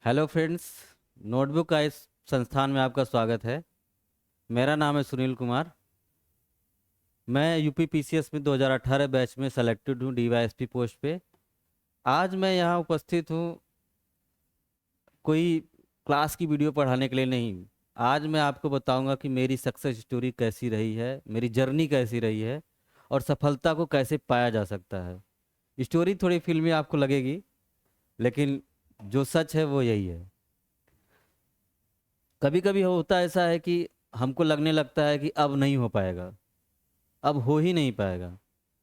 Hello friends. Notebook का इस संस्थान में आपका स्वागत है। मेरा नाम है सुनील कुमार। मैं यूपी पीसीएस में 2018 बैच में सेलेक्टेड हूँ डीवाईएसपी पोस्ट पे। आज मैं यहाँ उपस्थित हूँ कोई क्लास की वीडियो पढ़ाने के लिए नहीं। आज मैं आपको बताऊंगा कि मेरी सक्सेस स्टोरी कैसी रही है, मेरी जर्नी कैसी रही है और सफलता को कैसे पाया जा सकता है। स्टोरी थोड़ी फिल्मी आपको लगेगी, लेकिन जो सच है वो यही है। कभी कभी होता ऐसा है कि हमको लगने लगता है कि अब नहीं हो पाएगा, अब हो ही नहीं पाएगा,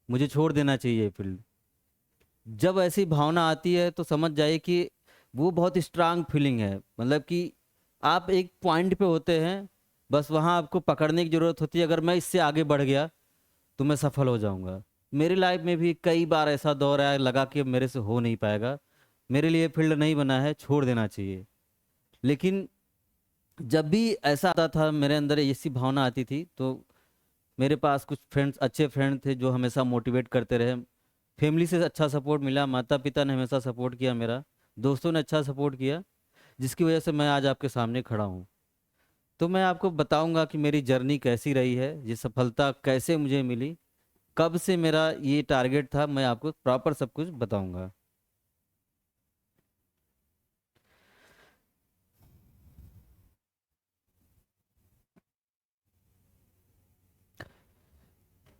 मुझे छोड़ देना चाहिए फील्ड। जब ऐसी भावना आती है तो समझ जाइए कि वो बहुत स्ट्रांग फीलिंग है। मतलब कि आप एक पॉइंट पे होते हैं, बस वहाँ आपको पकड़ने की ज़रूरत होती है। अगर मैं इससे आगे बढ़ गया तो मैं सफल हो जाऊंगा। मेरी लाइफ में भी कई बार ऐसा दौर आया, लगा कि अब मेरे से हो नहीं पाएगा, मेरे लिए फील्ड नहीं बना है, छोड़ देना चाहिए। लेकिन जब भी ऐसा आता था, मेरे अंदर ऐसी भावना आती थी, तो मेरे पास कुछ फ्रेंड्स, अच्छे फ्रेंड थे जो हमेशा मोटिवेट करते रहे। फैमिली से अच्छा सपोर्ट मिला, माता पिता ने हमेशा सपोर्ट किया, मेरा दोस्तों ने अच्छा सपोर्ट किया, जिसकी वजह से मैं आज आपके सामने खड़ा हूँ। तो मैं आपको बताऊंगा कि मेरी जर्नी कैसी रही है, ये सफलता कैसे मुझे मिली, कब से मेरा ये टारगेट था, मैं आपको प्रॉपर सब कुछ बताऊंगा।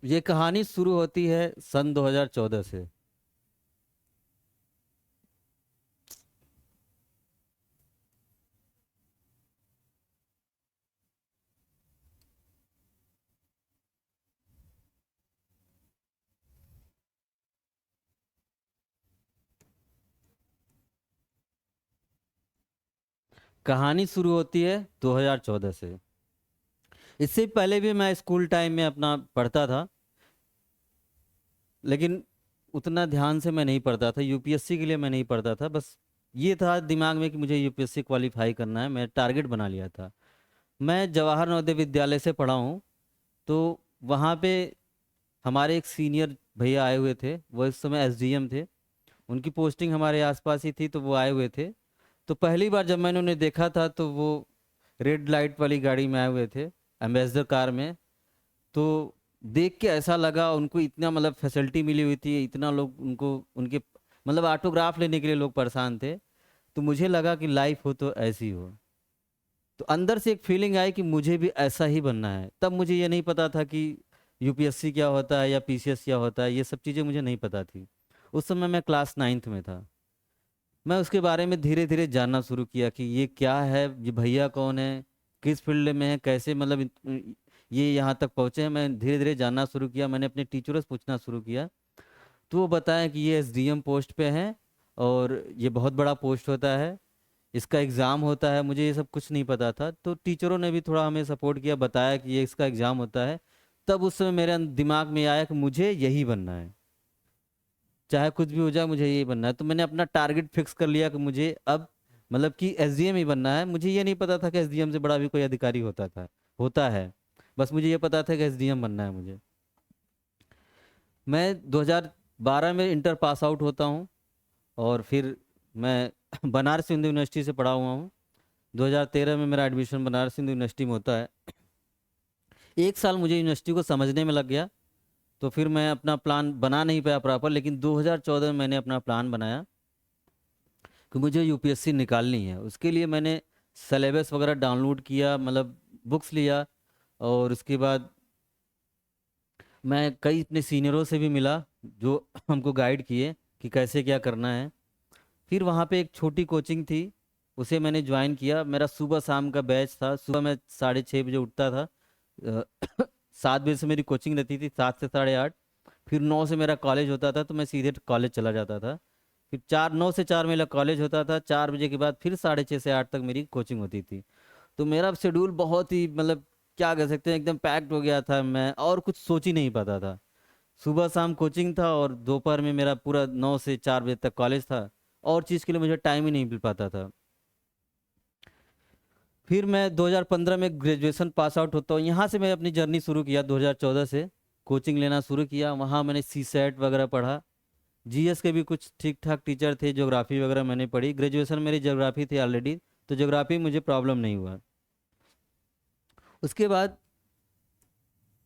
ये कहानी शुरू होती है सन 2014 से। कहानी शुरू होती है 2014 से। इससे पहले भी मैं स्कूल टाइम में अपना पढ़ता था, लेकिन उतना ध्यान से मैं नहीं पढ़ता था। यूपीएससी के लिए मैं नहीं पढ़ता था, बस ये था दिमाग में कि मुझे यूपीएससी क्वालिफाई करना है, मैं टारगेट बना लिया था। मैं जवाहर नवोदय विद्यालय से पढ़ा हूँ। तो वहाँ पे हमारे एक सीनियर भैया आए हुए थे, वो इस समय एसडीएम थे। उनकी पोस्टिंग हमारे आसपास ही थी, तो वो आए हुए थे। तो पहली बार जब मैंने उन्हें देखा था तो वो रेड लाइट वाली गाड़ी में आए हुए थे, एम्बेसडर कार में। तो देख के ऐसा लगा, उनको इतना मतलब फैसिलिटी मिली हुई थी, इतना लोग उनको, उनके मतलब ऑटोग्राफ लेने के लिए लोग परेशान थे। तो मुझे लगा कि लाइफ हो तो ऐसी हो। तो अंदर से एक फीलिंग आई कि मुझे भी ऐसा ही बनना है। तब मुझे ये नहीं पता था कि यूपीएससी क्या होता है या पीसीएस क्या होता है, ये सब चीज़ें मुझे नहीं पता थी। उस समय मैं क्लास 9th में था। मैं उसके बारे में धीरे धीरे जानना शुरू किया कि ये क्या है, ये भैया कौन है, किस फील्ड में है, कैसे मतलब ये यहाँ तक पहुँचे हैं। मैं धीरे धीरे जानना शुरू किया, मैंने अपने टीचरों से पूछना शुरू किया। तो वो बताया कि ये एसडीएम पोस्ट पे हैं और ये बहुत बड़ा पोस्ट होता है, इसका एग्ज़ाम होता है। मुझे ये सब कुछ नहीं पता था, तो टीचरों ने भी थोड़ा हमें सपोर्ट किया, बताया कि ये इसका एग्ज़ाम होता है। तब उस समय मेरे दिमाग में आया कि मुझे यही बनना है, चाहे कुछ भी हो जाए मुझे यही बनना है। तो मैंने अपना टारगेट फिक्स कर लिया कि मुझे अब मतलब कि एसडीएम ही बनना है। मुझे ये नहीं पता था कि एसडीएम से बड़ा भी कोई अधिकारी होता है। बस मुझे ये पता था कि एसडीएम बनना है मुझे। मैं 2012 में इंटर पास आउट होता हूँ और फिर मैं बनारस हिंदू यूनिवर्सिटी से पढ़ा हुआ हूँ। 2013 में मेरा एडमिशन बनारस हिंदू यूनिवर्सिटी में होता है। एक साल मुझे यूनिवर्सिटी को समझने में लग गया, तो फिर मैं अपना प्लान बना नहीं पाया प्रॉपर। लेकिन 2014 में मैंने अपना प्लान बनाया कि मुझे यूपीएससी निकालनी है। उसके लिए मैंने सिलेबस वगैरह डाउनलोड किया, मतलब बुक्स लिया। और उसके बाद मैं कई अपने सीनियरों से भी मिला जो हमको गाइड किए कि कैसे क्या करना है। फिर वहाँ पे एक छोटी कोचिंग थी, उसे मैंने ज्वाइन किया। मेरा सुबह शाम का बैच था। सुबह मैं 6:30 बजे उठता था। 7 बजे से मेरी कोचिंग रहती थी, 7 से 8:30। फिर 9 से मेरा कॉलेज होता था, तो मैं सीधे कॉलेज चला जाता था। फिर 9 से 4 मेरा कॉलेज होता था। 4 बजे के बाद फिर 6:30 से 8 तक मेरी कोचिंग होती थी। तो मेरा शेड्यूल बहुत ही मतलब क्या कह सकते हैं, एकदम पैक्ड हो गया था। मैं और कुछ सोच ही नहीं पाता था। सुबह शाम कोचिंग था और दोपहर में मेरा पूरा 9 से 4 बजे तक कॉलेज था। और चीज़ के लिए मुझे टाइम ही नहीं मिल पाता था। फिर मैं 2015 में ग्रेजुएशन पास आउट होता हूँ। यहाँ से मैं अपनी जर्नी शुरू किया 2014 से। कोचिंग लेना शुरू किया, वहाँ मैंने सी सेट वगैरह पढ़ा। जीएस के भी कुछ ठीक ठाक टीचर थे, ज्योग्राफी वगैरह मैंने पढ़ी, ग्रेजुएशन मेरी ज्योग्राफी थी ऑलरेडी, तो ज्योग्राफी मुझे प्रॉब्लम नहीं हुआ। उसके बाद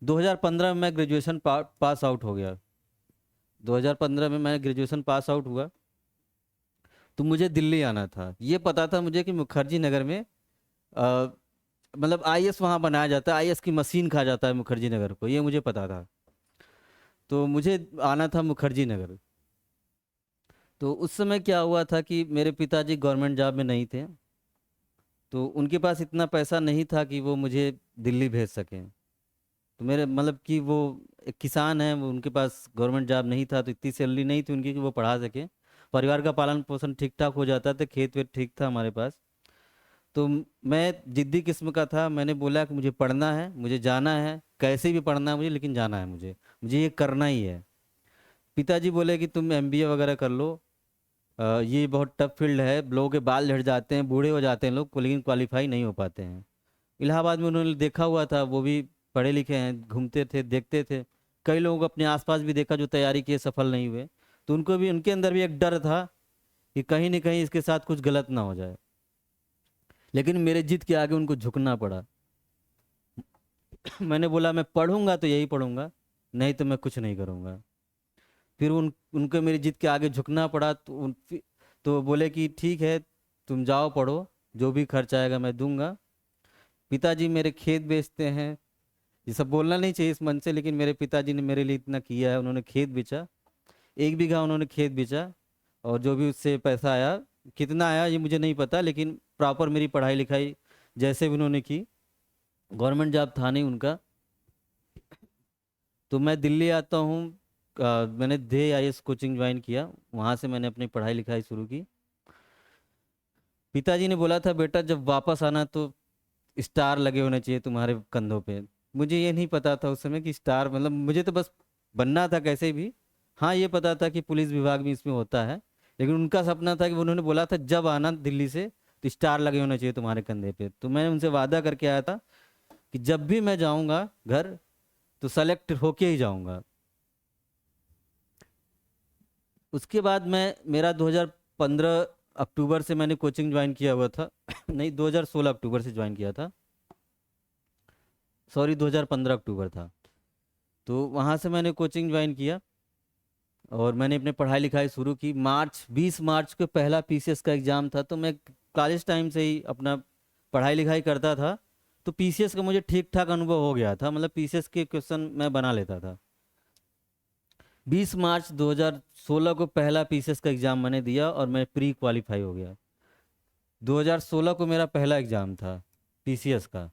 2015 में मैं ग्रेजुएशन पास आउट हो गया। 2015 में मैं ग्रेजुएशन पास आउट हुआ, तो मुझे दिल्ली आना था। ये पता था मुझे कि मुखर्जी नगर में अ, मतलब आईएएस वहाँ बनाया जाता है, आईएएस की मशीन कहा जाता है मुखर्जी नगर को, ये मुझे पता था। तो मुझे आना था मुखर्जी नगर। तो उस समय क्या हुआ था कि मेरे पिताजी गवर्नमेंट जॉब में नहीं थे, तो उनके पास इतना पैसा नहीं था कि वो मुझे दिल्ली भेज सकें। तो मेरे मतलब कि वो एक किसान हैं, वो उनके पास गवर्नमेंट जॉब नहीं था, तो इतनी सैलरी नहीं थी उनकी कि वो पढ़ा सके। परिवार का पालन पोषण ठीक ठाक हो जाता था, खेत वेत ठीक था हमारे पास। तो मैं जिद्दी किस्म का था, मैंने बोला कि मुझे पढ़ना है, मुझे जाना है, कैसे भी पढ़ना है मुझे, लेकिन जाना है मुझे ये करना ही है। पिताजी बोले कि तुम एमबीए वगैरह कर लो, ये बहुत टफ फील्ड है, लोगों के बाल झड़ जाते हैं, बूढ़े हो जाते हैं लोग, लेकिन क्वालिफाई नहीं हो पाते हैं। इलाहाबाद में उन्होंने देखा हुआ था, वो भी पढ़े लिखे हैं, घूमते थे, देखते थे। कई लोगों को अपने आसपास भी देखा जो तैयारी किए सफल नहीं हुए, तो उनको भी, उनके अंदर भी एक डर था कि कहीं ना कहीं इसके साथ कुछ गलत ना हो जाए। लेकिन मेरे जिद के आगे उनको झुकना पड़ा। मैंने बोला मैं पढ़ूंगा तो यही पढ़ूंगा, नहीं तो मैं कुछ नहीं करूंगा। फिर उनको मेरी जिद के आगे झुकना पड़ा, तो बोले कि ठीक है, तुम जाओ पढ़ो, जो भी खर्च आएगा मैं दूंगा। पिताजी मेरे खेत बेचते हैं, ये सब बोलना नहीं चाहिए इस मन से, लेकिन मेरे पिताजी ने मेरे लिए इतना किया है, उन्होंने खेत बेचा, 1 बीघा उन्होंने खेत बेचा, और जो भी उससे पैसा आया, कितना आया ये मुझे नहीं पता, लेकिन प्रॉपर मेरी पढ़ाई लिखाई जैसे भी उन्होंने की। गवर्नमेंट जॉब था नहीं उनका। तो मैं दिल्ली आता हूँ, मैंने दे आईएएस कोचिंग ज्वाइन किया, वहाँ से मैंने अपनी पढ़ाई लिखाई शुरू की। पिताजी ने बोला था बेटा जब वापस आना तो स्टार लगे होने चाहिए तुम्हारे कंधों पे। मुझे ये नहीं पता था उस समय कि स्टार मतलब, मुझे तो बस बनना था कैसे भी। हाँ ये पता था कि पुलिस विभाग भी इसमें होता है, लेकिन उनका सपना था कि उन्होंने बोला था जब आना दिल्ली से तो स्टार लगे होने चाहिए तुम्हारे कंधे पे। तो मैंने उनसे वादा करके आया था कि जब भी मैं जाऊंगा घर तो सेलेक्ट होके ही जाऊंगा। उसके बाद मैं, मेरा 2015 अक्टूबर से मैंने कोचिंग ज्वाइन किया हुआ था नहीं, 2016 अक्टूबर से ज्वाइन किया था, सॉरी 2015 अक्टूबर था। तो वहाँ से मैंने कोचिंग ज्वाइन किया और मैंने अपने पढ़ाई लिखाई शुरू की। 20 मार्च को पहला पीसीएस का एग्ज़ाम था, तो मैं कॉलेज टाइम से ही अपना पढ़ाई लिखाई करता था, तो पीसीएस का मुझे ठीक ठाक अनुभव हो गया था, मतलब पीसीएस के क्वेश्चन मैं बना लेता था। 20 मार्च 2016 को पहला पीसीएस का एग्ज़ाम मैंने दिया और मैं प्री क्वालिफाई हो गया। 2016 को मेरा पहला एग्ज़ाम था पीसीएस का,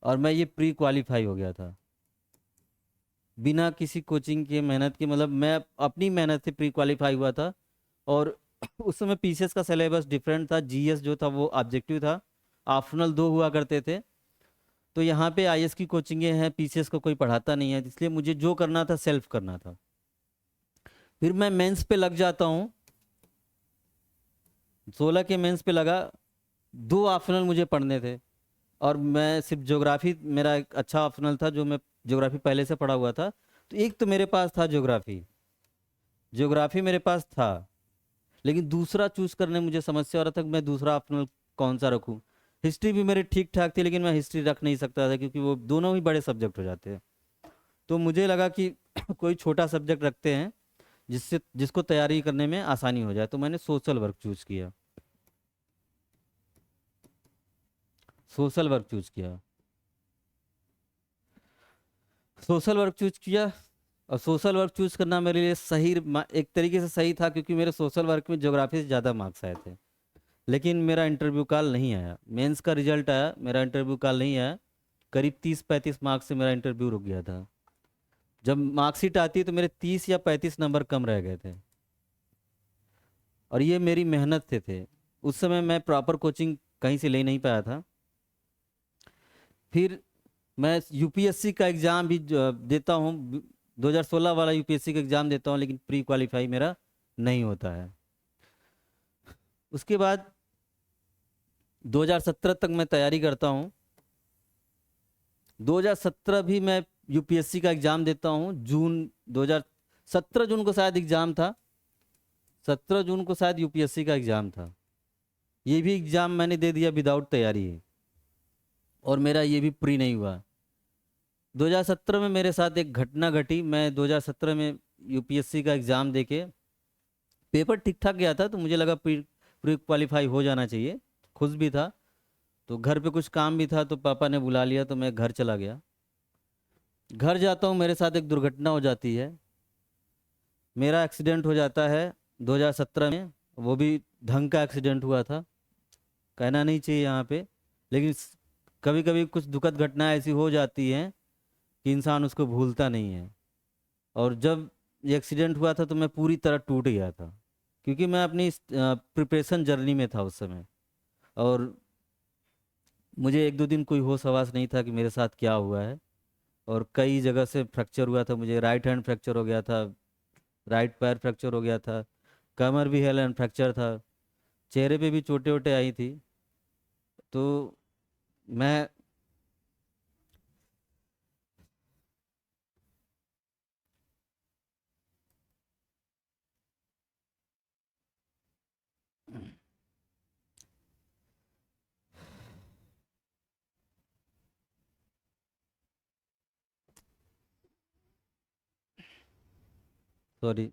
और मैं ये प्री क्वालिफाई हो गया था बिना किसी कोचिंग के, मेहनत की, मतलब मैं अपनी मेहनत से प्री क्वालिफाई हुआ था। और उस समय पीसीएस का सिलेबस डिफरेंट था, जीएस जो था वो ऑब्जेक्टिव था, ऑप्शनल 2 हुआ करते थे। तो यहाँ पे आईएएस की कोचिंगें हैं, पीसीएस को कोई पढ़ाता नहीं है, इसलिए मुझे जो करना था सेल्फ करना था। फिर मैं मेंस पे लग जाता हूँ, 16 के मेंस पे लगा, 2 ऑप्शनल मुझे पढ़ने थे, और मैं सिर्फ ज्योग्राफी, मेरा एक अच्छा ऑप्शनल था जो मैं ज्योग्राफी पहले से पढ़ा हुआ था, तो एक तो मेरे पास था ज्योग्राफी, ज्योग्राफी मेरे पास था। लेकिन दूसरा चूज करने में मुझे समस्या हो रहा था कि मैं दूसरा ऑप्शनल कौन सा रखूं। हिस्ट्री भी मेरी ठीक ठाक थी, लेकिन मैं हिस्ट्री रख नहीं सकता था क्योंकि वो दोनों ही बड़े सब्जेक्ट हो जाते हैं। तो मुझे लगा कि कोई छोटा सब्जेक्ट रखते हैं जिससे जिसको तैयारी करने में आसानी हो जाए, तो मैंने सोशल वर्क चूज किया, सोशल वर्क चूज किया, सोशल वर्क चूज किया। और सोशल वर्क चूज करना मेरे लिए सही, एक तरीके से सही था, क्योंकि मेरे सोशल वर्क में ज्योग्राफी से ज़्यादा मार्क्स आए थे। लेकिन मेरा इंटरव्यू कॉल नहीं आया, मेंस का रिजल्ट आया, मेरा इंटरव्यू कॉल नहीं आया। करीब 30-35 मार्क्स से मेरा इंटरव्यू रुक गया था। जब मार्कशीट आती तो मेरे 30 या 35 नंबर कम रह गए थे, और ये मेरी मेहनत से थे। उस समय मैं प्रॉपर कोचिंग कहीं से ले नहीं पाया था। फिर मैं यूपीएससी का एग्ज़ाम भी देता हूँ, 2016 वाला यूपीएससी का एग्ज़ाम देता हूँ, लेकिन प्री क्वालिफाई मेरा नहीं होता है। उसके बाद 2017 तक मैं तैयारी करता हूँ। 2017 भी मैं यूपीएससी का एग्ज़ाम देता हूँ, जून 2000 17 जून को शायद एग्ज़ाम था, 17 जून को शायद यूपीएससी का एग्ज़ाम था। ये भी एग्ज़ाम मैंने दे दिया विदाउट तैयारी है, और मेरा ये भी प्री नहीं हुआ। 2017 में मेरे साथ एक घटना घटी। मैं 2017 में यूपीएससी का एग्ज़ाम देके पेपर ठीक ठाक गया था, तो मुझे लगा प्री प्री क्वालिफाई हो जाना चाहिए, खुश भी था। तो घर पे कुछ काम भी था, तो पापा ने बुला लिया, तो मैं घर चला गया। घर जाता हूँ, मेरे साथ एक दुर्घटना हो जाती है। मेरा एक्सीडेंट हो जाता है 2017 में, वो भी ढंग का एक्सीडेंट हुआ था, कहना नहीं चाहिए यहाँ पे। लेकिन कभी कभी कुछ दुखद घटनाएं ऐसी हो जाती हैं कि इंसान उसको भूलता नहीं है। और जब ये एक्सीडेंट हुआ था तो मैं पूरी तरह टूट गया था, क्योंकि मैं अपनी प्रिपरेशन जर्नी में था उस समय। और मुझे एक दो दिन कोई होश हवास नहीं था कि मेरे साथ क्या हुआ है। और कई जगह से फ्रैक्चर हुआ था मुझे, राइट हैंड फ्रैक्चर हो गया था, राइट पैर फ्रैक्चर हो गया था, कमर भी हेल एंड फ्रैक्चर था, चेहरे पे भी चोटें वोटें आई थी। तो मैं सॉरी।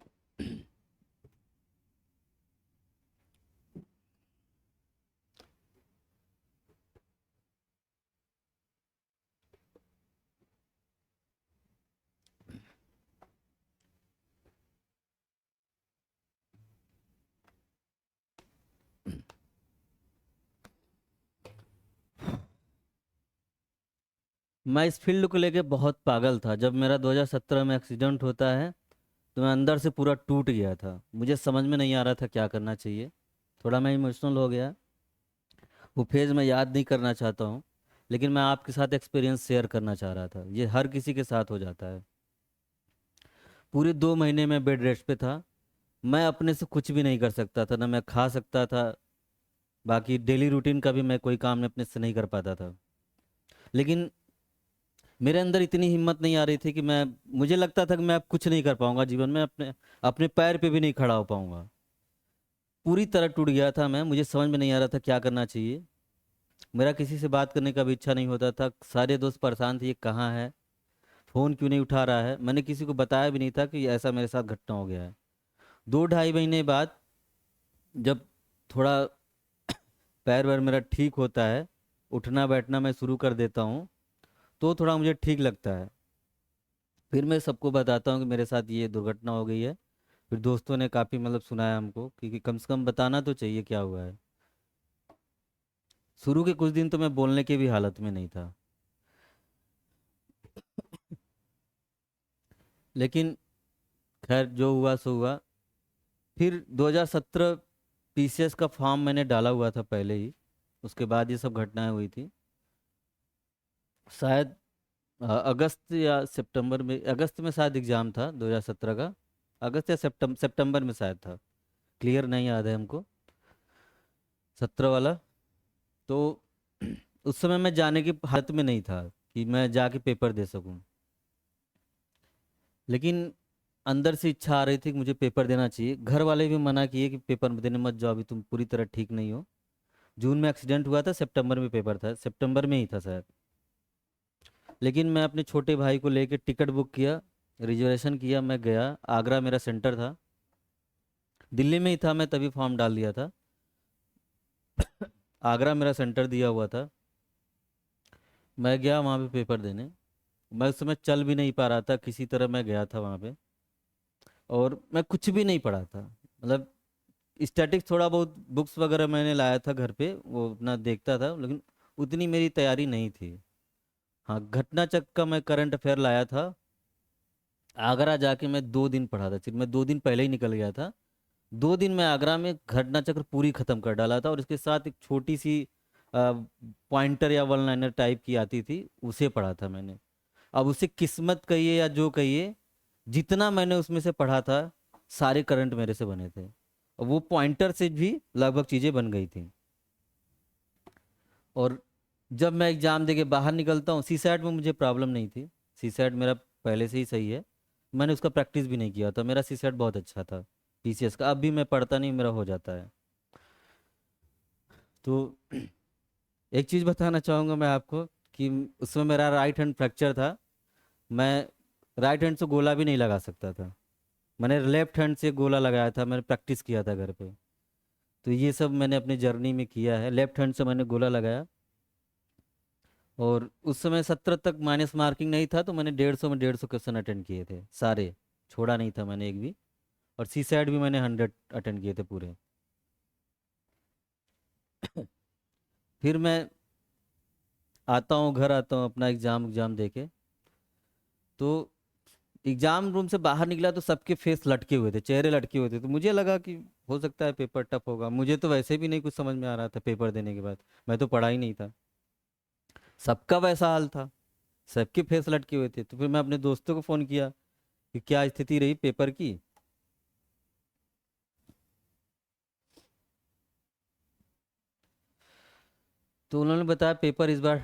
मैं इस फील्ड को लेके बहुत पागल था। जब मेरा 2017 में एक्सीडेंट होता है तो मैं अंदर से पूरा टूट गया था, मुझे समझ में नहीं आ रहा था क्या करना चाहिए। थोड़ा मैं इमोशनल हो गया। वो फेज़ मैं याद नहीं करना चाहता हूँ, लेकिन मैं आपके साथ एक्सपीरियंस शेयर करना चाह रहा था। ये हर किसी के साथ हो जाता है। पूरे 2 महीने में बेड रेस्ट पे था। मैं अपने से कुछ भी नहीं कर सकता था, ना मैं खा सकता था। बाकी डेली रूटीन का भी मैं कोई काम अपने से नहीं कर पाता था। लेकिन मेरे अंदर इतनी हिम्मत नहीं आ रही थी कि मैं, मुझे लगता था कि मैं अब कुछ नहीं कर पाऊंगा जीवन में, अपने अपने पैर पे भी नहीं खड़ा हो पाऊंगा। पूरी तरह टूट गया था मैं, मुझे समझ में नहीं आ रहा था क्या करना चाहिए। मेरा किसी से बात करने का भी इच्छा नहीं होता था। सारे दोस्त परेशान थे, ये कहाँ है, फ़ोन क्यों नहीं उठा रहा है। मैंने किसी को बताया भी नहीं था कि ऐसा मेरे साथ घटना हो गया है। 2 ढाई महीने बाद जब थोड़ा पैर वैर मेरा ठीक होता है, उठना बैठना मैं शुरू कर देता हूँ, तो थोड़ा मुझे ठीक लगता है। फिर मैं सबको बताता हूँ कि मेरे साथ ये दुर्घटना हो गई है। फिर दोस्तों ने काफ़ी मतलब सुनाया हमको, क्योंकि कम से कम बताना तो चाहिए क्या हुआ है। शुरू के कुछ दिन तो मैं बोलने की भी हालत में नहीं था। लेकिन खैर जो हुआ सो हुआ। फिर 2017 पीसीएस का फॉर्म मैंने डाला हुआ था पहले ही, उसके बाद ये सब घटनाएं हुई थी। शायद अगस्त या सितंबर में, अगस्त में शायद एग्ज़ाम था 2017 का। अगस्त या सितंबर में शायद था, क्लियर नहीं याद है हमको, 17 वाला। तो उस समय मैं जाने की हालत में नहीं था कि मैं जाके पेपर दे सकूं। लेकिन अंदर से इच्छा आ रही थी कि मुझे पेपर देना चाहिए। घर वाले भी मना किए कि पेपर देने मत जाओ, अभी तुम पूरी तरह ठीक नहीं हो। जून में एक्सीडेंट हुआ था, सितंबर में पेपर था, सितंबर में ही था शायद। लेकिन मैं अपने छोटे भाई को लेके टिकट बुक किया, रिजर्वेशन किया, मैं गया। आगरा मेरा सेंटर था, दिल्ली में ही था मैं तभी फॉर्म डाल दिया था। आगरा मेरा सेंटर दिया हुआ था। मैं गया वहाँ पे पेपर देने। मैं उस समय चल भी नहीं पा रहा था, किसी तरह मैं गया था वहाँ पे। और मैं कुछ भी नहीं पढ़ा था, मतलब स्टैटिक्स थोड़ा बहुत बुक्स वगैरह मैंने लाया था घर पे, वो अपना देखता था, लेकिन उतनी मेरी तैयारी नहीं थी। हाँ, घटना चक्र का मैं करंट अफेयर लाया था। आगरा जाके मैं 2 दिन पढ़ा था, सिर्फ मैं 2 दिन पहले ही निकल गया था। 2 दिन में आगरा में घटना चक्र पूरी खत्म कर डाला था, और इसके साथ एक छोटी सी पॉइंटर या वन लाइनर टाइप की आती थी, उसे पढ़ा था मैंने। अब उसे किस्मत कहिए या जो कहिए, जितना मैंने उसमें से पढ़ा था, सारे करंट मेरे से बने थे। और वो पॉइंटर से भी लगभग चीज़ें बन गई थी। और जब मैं एग्ज़ाम दे के बाहर निकलता हूँ, सी सैट में मुझे प्रॉब्लम नहीं थी, सी सैट मेरा पहले से ही सही है। मैंने उसका प्रैक्टिस भी नहीं किया था। मेरा सी सेट बहुत अच्छा था पीसीएस का, अब भी मैं पढ़ता नहीं, मेरा हो जाता है। तो एक चीज़ बताना चाहूँगा मैं आपको कि उसमें मेरा राइट हैंड फ्रैक्चर था। मैं राइट हैंड से गोला भी नहीं लगा सकता था। मैंने लेफ्ट हैंड से गोला लगाया था, मैंने प्रैक्टिस किया था घर पे। तो ये सब मैंने अपनी जर्नी में किया है, लेफ्ट हैंड से मैंने गोला लगाया। और उस समय 17 तक माइनस मार्किंग नहीं था, तो मैंने 150 में 150 क्वेश्चन अटेंड किए थे सारे, छोड़ा नहीं था मैंने एक भी। और सी सैट भी मैंने 100 अटेंड किए थे पूरे। फिर मैं आता हूँ, घर आता हूँ अपना एग्ज़ाम एग्ज़ाम दे के। तो एग्ज़ाम रूम से बाहर निकला तो सबके फेस लटके हुए थे, चेहरे लटके हुए थे, तो मुझे लगा कि हो सकता है पेपर टफ होगा। मुझे तो वैसे भी नहीं कुछ समझ में आ रहा था पेपर देने के बाद, मैं तो पढ़ा ही नहीं था। सबका वैसा हाल था, सबके फेस लटके हुए थे। तो फिर मैं अपने दोस्तों को फ़ोन किया कि क्या स्थिति रही पेपर की। तो उन्होंने बताया पेपर इस बार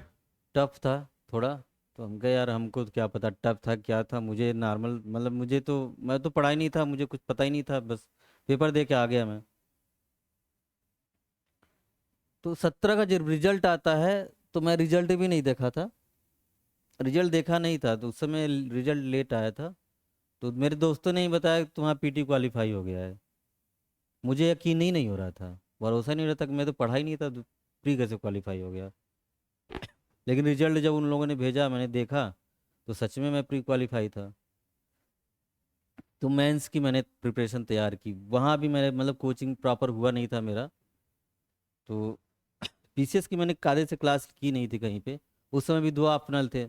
टफ था थोड़ा। तो हम कहे यार हमको तो क्या पता टफ था क्या था, मुझे नॉर्मल, मतलब मुझे तो, मैं तो पढ़ा ही नहीं था, मुझे कुछ पता ही नहीं था, बस पेपर दे के आ गया मैं। तो 17 का जब रिजल्ट आता है, तो मैं रिजल्ट भी नहीं देखा था, रिजल्ट देखा नहीं था, तो उस समय रिजल्ट लेट आया था। तो मेरे दोस्तों ने ही बताया कि तुम्हारा पीटी क्वालिफाई हो गया है। मुझे यकीन ही नहीं हो रहा था, भरोसा नहीं हो रहा था कि मैं तो पढ़ा ही नहीं था, प्री कैसे क्वालिफाई हो गया। लेकिन रिजल्ट जब उन लोगों ने भेजा, मैंने देखा, तो सच में मैं प्री क्वालिफाई था। तो मेंस की मैंने प्रिपरेशन तैयार की, वहाँ भी मैंने मतलब कोचिंग प्रॉपर हुआ नहीं था मेरा। तो पीसीएस की मैंने कायदे से क्लास की नहीं थी कहीं पे, उस समय भी दो ऑप्शनल थे।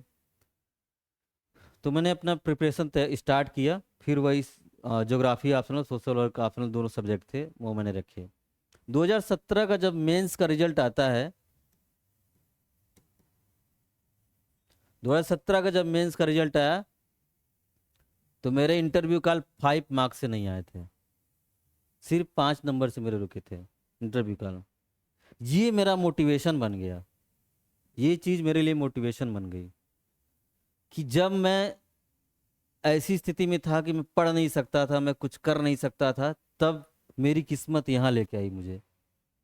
तो मैंने अपना प्रिपरेशन स्टार्ट किया, फिर वही geography optional, social work optional, दोनों सब्जेक्ट थे वो मैंने रखे। 2017 का जब मेंस का रिजल्ट आता है, 2017 का जब मेंस का रिजल्ट आया, तो मेरे इंटरव्यू कॉल 5 मार्क्स से नहीं आए थे, सिर्फ 5 नंबर से मेरे रुके थे इंटरव्यू कॉल। ये मेरा मोटिवेशन बन गया, ये चीज़ मेरे लिए मोटिवेशन बन गई कि जब मैं ऐसी स्थिति में था कि मैं पढ़ नहीं सकता था, मैं कुछ कर नहीं सकता था, तब मेरी किस्मत यहाँ लेके आई मुझे,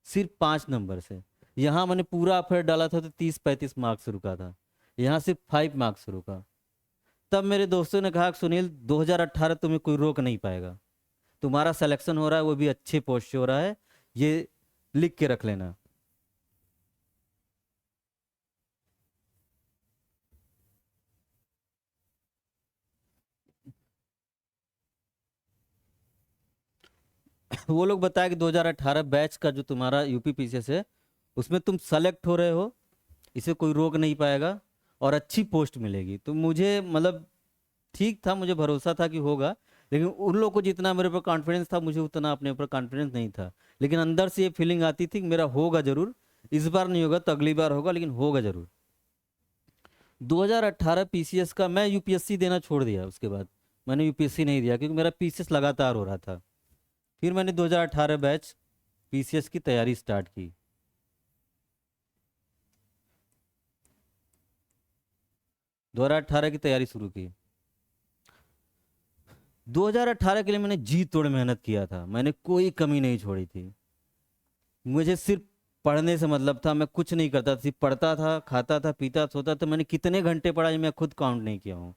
सिर्फ 5 नंबर से। यहाँ मैंने पूरा एफर्ट डाला था तो 30-35 मार्क्स से रुका था, यहाँ सिर्फ 5 मार्क्स से रुका। तब मेरे दोस्तों ने कहा कि सुनील 2018 तुम्हें कोई रोक नहीं पाएगा, तुम्हारा सिलेक्शन हो रहा है, वो भी अच्छे पोस्ट से हो रहा है, ये लिख के रख लेना। वो लोग बताया कि 2018 बैच का जो तुम्हारा यूपी पीसीएस है, उसमें तुम सेलेक्ट हो रहे हो, इसे कोई रोक नहीं पाएगा, और अच्छी पोस्ट मिलेगी। तो मुझे मतलब ठीक था, मुझे भरोसा था कि होगा। लेकिन उन लोगों को जितना मेरे ऊपर कॉन्फिडेंस था, मुझे उतना अपने ऊपर कॉन्फिडेंस नहीं था। लेकिन अंदर से ये फीलिंग आती थी कि मेरा होगा जरूर, इस बार नहीं होगा तो अगली बार होगा, लेकिन होगा जरूर। 2018 पीसीएस का मैं यूपीएससी देना छोड़ दिया, उसके बाद मैंने यूपीएससी नहीं दिया क्योंकि मेरा पीसीएस लगातार हो रहा था। फिर मैंने 2018 बैच पीसीएस की तैयारी स्टार्ट की। 2018 की तैयारी शुरू की। 2018 के लिए मैंने जी तोड़ मेहनत किया था, मैंने कोई कमी नहीं छोड़ी थी। मुझे सिर्फ पढ़ने से मतलब था, मैं कुछ नहीं करता था, सिर्फ पढ़ता था, खाता था, पीता, सोता था। मैंने कितने घंटे पढ़ा ये मैं खुद काउंट नहीं किया हूँ।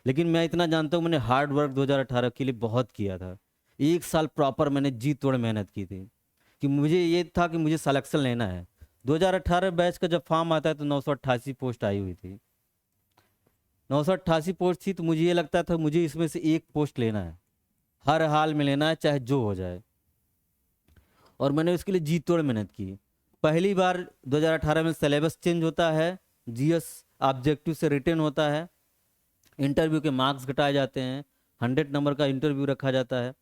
लेकिन मैं इतना जानता हूँ, मैंने हार्ड वर्क 2018 के लिए बहुत किया था। 1 साल प्रॉपर मैंने जी तोड़ मेहनत की थी, कि मुझे ये था कि मुझे सिलेक्शन लेना है। 2018 बैच का जब फॉर्म आता है तो 988 पोस्ट आई हुई थी, 988 पोस्ट थी। तो मुझे ये लगता था मुझे इसमें से एक पोस्ट लेना है, हर हाल में लेना है, चाहे जो हो जाए। और मैंने उसके लिए जी तोड़ मेहनत की। पहली बार 2018 में सिलेबस चेंज होता है, जीएस ऑब्जेक्टिव से रिटर्न होता है, इंटरव्यू के मार्क्स घटाए जाते हैं, 100 नंबर का इंटरव्यू रखा जाता है,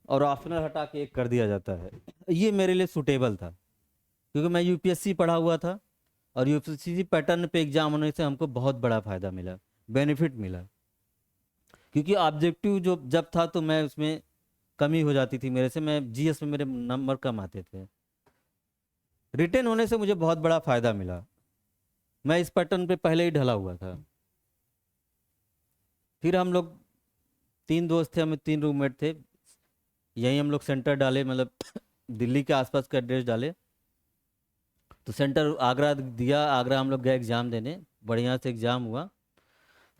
और ऑप्शनल हटा के एक कर दिया जाता है। ये मेरे लिए सूटेबल था क्योंकि मैं यूपीएससी पढ़ा हुआ था, और यूपीएससी पैटर्न पे एग्जाम होने से हमको बहुत बड़ा फायदा मिला, बेनिफिट मिला। क्योंकि ऑब्जेक्टिव जो जब था तो मैं उसमें कमी हो जाती थी मेरे से, मैं जीएस में मेरे नंबर कम आते थे। रिटेन होने से मुझे बहुत बड़ा फायदा मिला, मैं इस पैटर्न पे पहले ही ढला हुआ था। फिर हम लोग तीन दोस्त थे, हम 3 रूममेट थे। यहीं हम लोग सेंटर डाले, मतलब दिल्ली के आसपास का एड्रेस डाले। तो सेंटर आगरा दिया, आगरा हम लोग गए एग्ज़ाम देने, बढ़िया से एग्ज़ाम हुआ।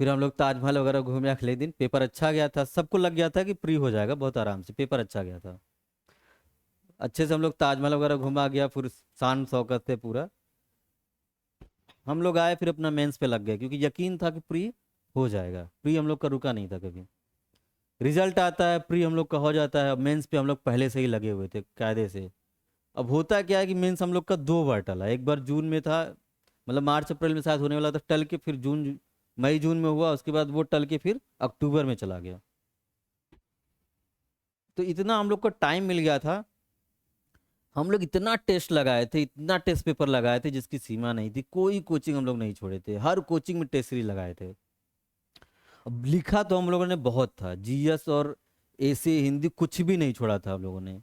फिर हम लोग ताजमहल वगैरह घूमे अगले दिन। पेपर अच्छा गया था, सबको लग गया था कि प्री हो जाएगा बहुत आराम से, पेपर अच्छा गया था। अच्छे से हम लोग ताजमहल वगैरह घुमा गया, फिर शान शौकत से पूरा हम लोग आए, फिर अपना मेंस पे लग गए, क्योंकि यकीन था कि प्री हो जाएगा। प्री हम लोग का रुका नहीं था कभी। रिजल्ट आता है, प्री हम लोग का हो जाता है, अब मेंस पे हम लोग पहले से ही लगे हुए थे कायदे से। अब होता क्या है कि मेंस हम लोग का 2 बार टला, एक बार जून में था, मतलब मार्च अप्रैल में शायद होने वाला था, टल के फिर मई जून में हुआ, उसके बाद वो टल के फिर अक्टूबर में चला गया। तो इतना हम लोग को टाइम मिल गया था, हम लोग इतना टेस्ट लगाए थे, इतना टेस्ट पेपर लगाए थे जिसकी सीमा नहीं थी। कोई कोचिंग हम लोग नहीं छोड़े थे, हर कोचिंग में टेस्ट सीरीज लगाए थे। अब लिखा तो हम लोगों ने बहुत था, जीएस और ऐसे हिंदी कुछ भी नहीं छोड़ा था हम लोगों ने।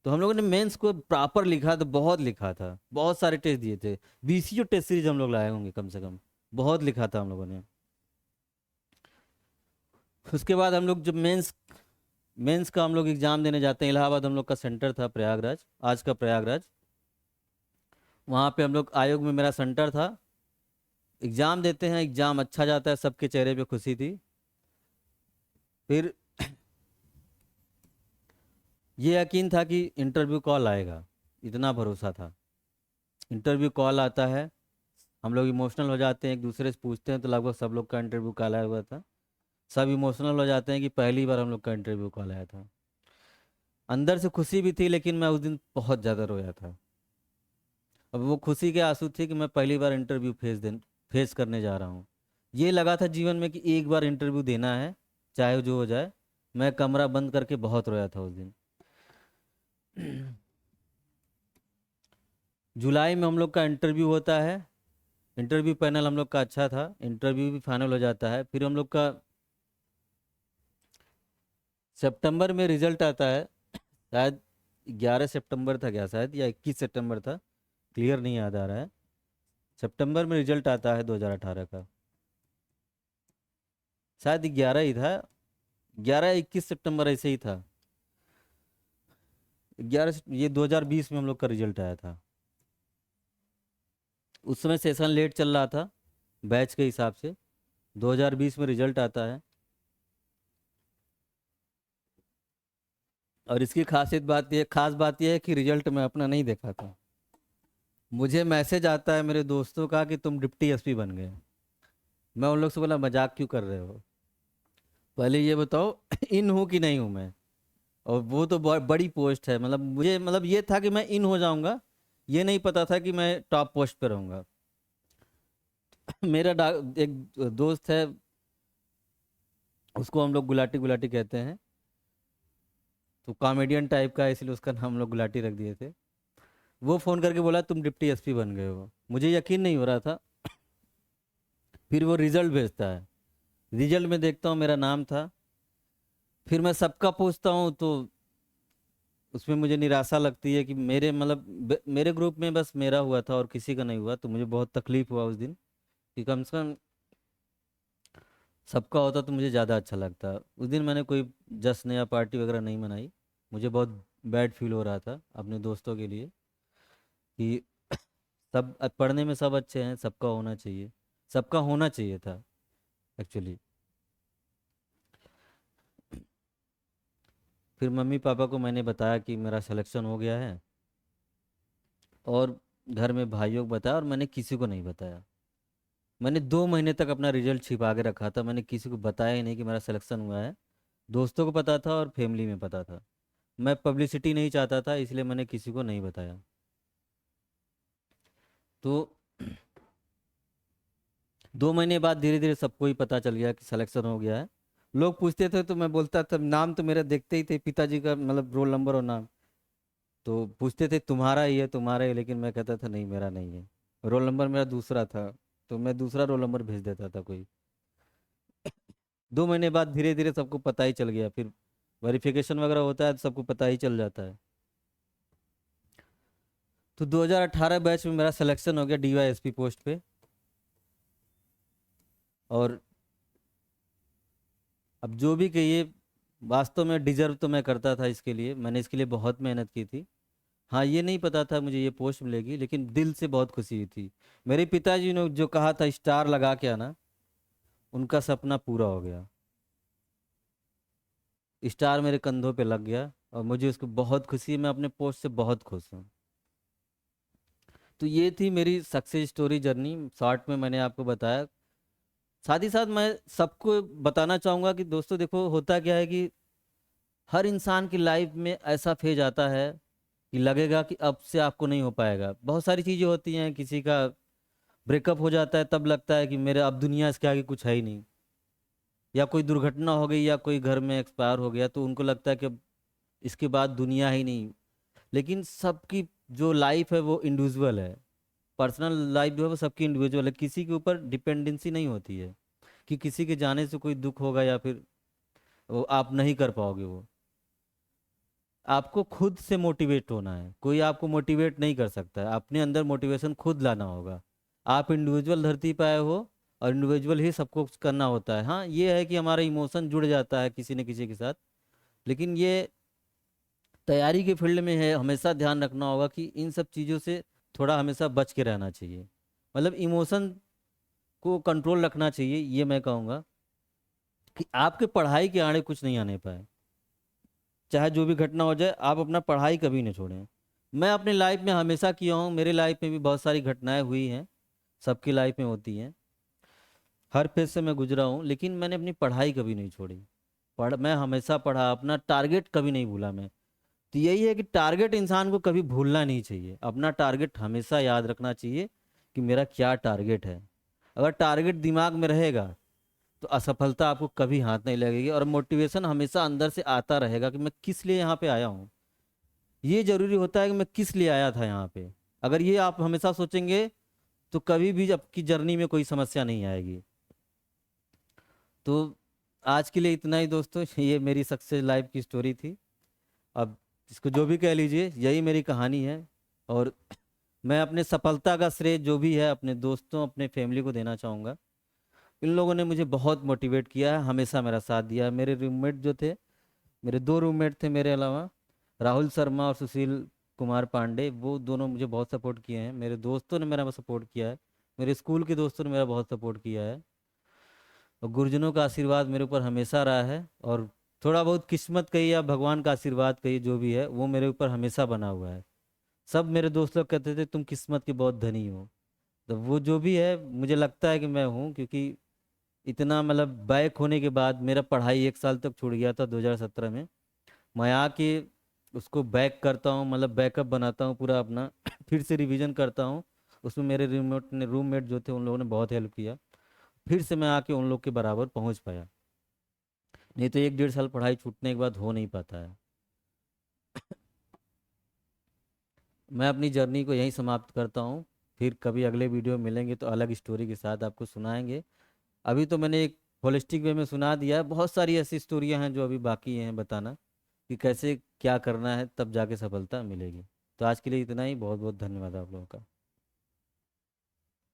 तो हम लोगों ने मेंस को प्रॉपर लिखा था, बहुत लिखा था, बहुत सारे टेस्ट दिए थे। 20 टेस्ट सीरीज हम लोग लाए होंगे कम से कम, बहुत लिखा था हम लोगों ने। उसके बाद हम लोग जब मेंस मेंस का हम लोग एग्जाम देने जाते हैं, इलाहाबाद हम लोग का सेंटर था, प्रयागराज, आज का प्रयागराज। वहाँ पे हम लोग आयोग में मेरा सेंटर था। एग्जाम देते हैं, एग्जाम अच्छा जाता है, सबके चेहरे पे खुशी थी। फिर ये यकीन था कि इंटरव्यू कॉल आएगा, इतना भरोसा था। इंटरव्यू कॉल आता है, हम लोग इमोशनल हो जाते हैं, एक दूसरे से पूछते हैं, तो लगभग सब लोग का इंटरव्यू कॉल आया हुआ था। सब इमोशनल हो जाते हैं कि पहली बार हम लोग का इंटरव्यू कॉल आया था। अंदर से खुशी भी थी, लेकिन मैं उस दिन बहुत ज़्यादा रोया था। अब वो खुशी के आंसू थे कि मैं पहली बार इंटरव्यू फेस करने जा रहा हूँ। ये लगा था जीवन में कि एक बार इंटरव्यू देना है, चाहे जो हो जाए। मैं कमरा बंद करके बहुत रोया था उस दिन। जुलाई में हम लोग का इंटरव्यू होता है। इंटरव्यू पैनल हम लोग का अच्छा था, इंटरव्यू भी फाइनल हो जाता है। फिर हम लोग का सितंबर में रिजल्ट आता है, शायद 11 सितंबर था क्या, शायद या 21 सितंबर था, क्लियर नहीं याद आ रहा है। सितंबर में रिजल्ट आता है 2018 का, शायद 11 ही था, 11 21 सितंबर ऐसे ही था। ये 2020 में हम लोग का रिजल्ट आया था। उस समय सेशन लेट चल रहा था बैच के हिसाब से। 2020 में रिजल्ट आता है। और इसकी खास बात यह है कि रिजल्ट मैं अपना नहीं देखा था। मुझे मैसेज आता है मेरे दोस्तों का कि तुम डिप्टी एसपी बन गए। मैं उन लोग से बोला मजाक क्यों कर रहे हो, पहले ये बताओ इन हूँ कि नहीं हूँ मैं। और वो तो बहुत बड़ी पोस्ट है, मतलब मुझे, मतलब ये था कि मैं इन हो जाऊंगा, ये नहीं पता था कि मैं टॉप पोस्ट पे रहूंगा। एक दोस्त है, उसको हम लोग गुलाटी गुलाटी कहते हैं, तो कॉमेडियन टाइप का है, इसलिए उसका नाम हम लोग गुलाटी रख दिए थे। वो फ़ोन करके बोला तुम डिप्टी एसपी बन गए हो, मुझे यकीन नहीं हो रहा था। फिर वो रिजल्ट भेजता है, रिजल्ट में देखता हूँ मेरा नाम था। फिर मैं सबका पूछता हूँ, तो उसमें मुझे निराशा लगती है कि मेरे, मतलब मेरे ग्रुप में बस मेरा हुआ था और किसी का नहीं हुआ। तो मुझे बहुत तकलीफ हुआ उस दिन कि कम से कम सबका होता तो मुझे ज़्यादा अच्छा लगता। उस दिन मैंने कोई जश्न या पार्टी वगैरह नहीं मनाई। मुझे बहुत बैड फील हो रहा था अपने दोस्तों के लिए कि पढ़ने में सब अच्छे हैं, सबका होना चाहिए, सबका होना चाहिए था एक्चुअली। फिर मम्मी पापा को मैंने बताया कि मेरा सिलेक्शन हो गया है, और घर में भाइयों को बताया, और मैंने किसी को नहीं बताया। मैंने 2 महीने तक अपना रिजल्ट छिपा के रखा था, मैंने किसी को बताया ही नहीं कि मेरा सिलेक्शन हुआ है। दोस्तों को पता था और फैमिली में पता था। मैं पब्लिसिटी नहीं चाहता था, इसलिए मैंने किसी को नहीं बताया। तो 2 महीने बाद धीरे धीरे सबको ही पता चल गया कि सिलेक्शन हो गया है। लोग पूछते थे तो मैं बोलता था, नाम तो मेरा देखते ही थे पिताजी का, मतलब रोल नंबर और नाम। तो पूछते थे तुम्हारा ही है, तुम्हारा ही है, लेकिन मैं कहता था नहीं मेरा नहीं है, रोल नंबर मेरा दूसरा था। तो मैं दूसरा रोल नंबर भेज देता था कोई। 2 महीने बाद धीरे धीरे सबको पता ही चल गया, फिर वेरिफिकेशन वगैरह होता है तो सबको पता ही चल जाता है। तो 2018 बैच में मेरा सिलेक्शन हो गया डीवाईएसपी पोस्ट पे। और अब जो भी कहिए, वास्तव में डिजर्व तो मैं करता था इसके लिए, मैंने इसके लिए बहुत मेहनत की थी। हाँ, ये नहीं पता था मुझे ये पोस्ट मिलेगी, लेकिन दिल से बहुत खुशी हुई थी। मेरे पिताजी ने जो कहा था स्टार लगा के आना, उनका सपना पूरा हो गया। स्टार मेरे कंधों पे लग गया और मुझे उसको बहुत खुशी है, मैं अपने पोस्ट से बहुत खुश हूँ। तो ये थी मेरी सक्सेस स्टोरी जर्नी, शॉर्ट में मैंने आपको बताया। साथ ही साथ मैं सबको बताना चाहूँगा कि दोस्तों देखो, होता क्या है कि हर इंसान की लाइफ में ऐसा फेज आता है कि लगेगा कि अब से आपको नहीं हो पाएगा। बहुत सारी चीज़ें होती हैं, किसी का ब्रेकअप हो जाता है तब लगता है कि मेरे अब दुनिया इसके आगे कुछ है ही नहीं, या कोई दुर्घटना हो गई या कोई घर में एक्सपायर हो गया तो उनको लगता है कि अब इसके बाद दुनिया ही नहीं। लेकिन सबकी जो लाइफ है वो इंडिविजुअल है, पर्सनल लाइफ जो है वो सबकी इंडिविजुअल है, किसी के ऊपर डिपेंडेंसी नहीं होती है कि किसी के जाने से कोई दुख होगा या फिर वो आप नहीं कर पाओगे। वो आपको खुद से मोटिवेट होना है, कोई आपको मोटिवेट नहीं कर सकता है, अपने अंदर मोटिवेशन खुद लाना होगा। आप इंडिविजुअल धरती पे आए हो और इंडिविजुअल ही सबको कुछ करना होता है। हाँ, ये है कि हमारा इमोशन जुड़ जाता है किसी न किसी के साथ, लेकिन ये तैयारी के फील्ड में है, हमेशा ध्यान रखना होगा कि इन सब चीज़ों से थोड़ा हमेशा बच के रहना चाहिए। मतलब इमोशन को कंट्रोल रखना चाहिए, ये मैं कहूँगा कि आपके पढ़ाई के आड़े कुछ नहीं आने पाए। चाहे जो भी घटना हो जाए, आप अपना पढ़ाई कभी नहीं छोड़ें। मैं अपनी लाइफ में हमेशा किया हूँ, मेरे लाइफ में भी बहुत सारी घटनाएं हुई हैं, सबकी लाइफ में होती हैं, हर फेज से मैं गुजरा हूँ, लेकिन मैंने अपनी पढ़ाई कभी नहीं छोड़ी। मैं हमेशा पढ़ा, अपना टारगेट कभी नहीं भूला मैं। तो यही है कि टारगेट इंसान को कभी भूलना नहीं चाहिए, अपना टारगेट हमेशा याद रखना चाहिए कि मेरा क्या टारगेट है। अगर टारगेट दिमाग में रहेगा तो असफलता आपको कभी हाथ नहीं लगेगी, और मोटिवेशन हमेशा अंदर से आता रहेगा कि मैं किस लिए यहाँ पे आया हूँ। ये जरूरी होता है कि मैं किस लिए आया था यहाँ पे। अगर ये आप हमेशा सोचेंगे तो कभी भी आपकी जर्नी में कोई समस्या नहीं आएगी। तो आज के लिए इतना ही दोस्तों, ये मेरी सक्सेस लाइफ की स्टोरी थी। अब इसको जो भी कह लीजिए, यही मेरी कहानी है। और मैं अपने सफलता का श्रेय जो भी है अपने दोस्तों, अपने फैमिली को देना चाहूँगा। इन लोगों ने मुझे बहुत मोटिवेट किया है, हमेशा मेरा साथ दिया है। मेरे रूममेट जो थे, मेरे दो रूममेट थे मेरे अलावा, राहुल शर्मा और सुशील कुमार पांडे, वो दोनों मुझे बहुत सपोर्ट किए हैं। मेरे दोस्तों ने मेरा सपोर्ट किया है, मेरे स्कूल के दोस्तों ने मेरा बहुत सपोर्ट किया है, और गुरुजनों का आशीर्वाद मेरे ऊपर हमेशा रहा है। और थोड़ा बहुत किस्मत कही या भगवान का आशीर्वाद कही, जो भी है वो मेरे ऊपर हमेशा बना हुआ है। सब मेरे दोस्त लोग कहते थे तुम किस्मत के बहुत धनी हो, तो वो जो भी है मुझे लगता है कि मैं हूँ, क्योंकि इतना मतलब बैक होने के बाद मेरा पढ़ाई 1 साल तक छूट गया था 2017 में। मैं आके उसको बैक करता हूँ, मतलब बैकअप बनाता हूँ पूरा अपना फिर से रिवीजन करता हूँ। उसमें मेरे रूममेट जो थे उन लोगों ने बहुत हेल्प किया, फिर से मैं आके उन लोग के बराबर पहुँच पाया। नहीं तो 1 डेढ़ साल पढ़ाई छूटने के बाद हो नहीं पाता है। मैं अपनी जर्नी को यहीं समाप्त करता हूँ, फिर कभी अगले वीडियो में मिलेंगे तो अलग स्टोरी के साथ आपको सुनाएंगे। अभी तो मैंने एक होलिस्टिक वे में सुना दिया है, बहुत सारी ऐसी स्टोरियां हैं जो अभी बाकी हैं बताना, कि कैसे क्या करना है तब जाके सफलता मिलेगी। तो आज के लिए इतना ही, बहुत बहुत धन्यवाद आप लोगों का।